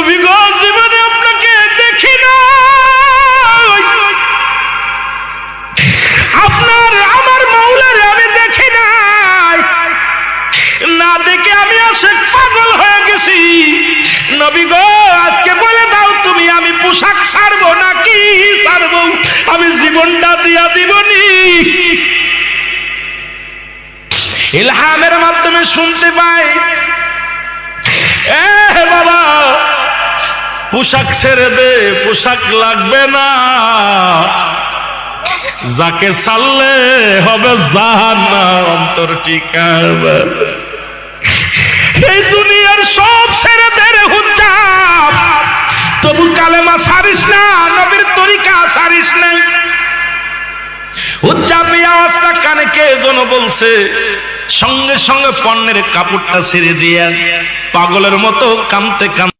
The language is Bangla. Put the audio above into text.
নবী গো জীবনে আপনাকে দেখি না, আপনার আমার মাওলার আমি দেখি নাই, না দেখে আমি আশিক পাগল হয়ে গেছি। নবী গো আজকে বলে দাও তুমি আমি পোশাক ছাড়বো নাকি ছাড়বো, আমি জীবনটা দিয়া দিবনি। ইলহামের মাধ্যমে শুনতে পাই, এ বাবা পোশাক ছেড়ে দে, পোশাক লাগবে না, যাকে ছাড়লে হবে জাহান্নাম অন্তর ঠিকানা। এই দুনিয়ার সব ছেড়ে দে রে হুজ্জাব, তবু কালেমা ছাড়িস না, নবীর তরিকা ছাড়িস না। হুজ্জাব এই আওয়াজটা কানে কে যেন বলছে, সঙ্গে সঙ্গে পণ্যের কাপড়টা ছেড়ে দিয়া পাগলের মতো কাঁদতে কাঁদতে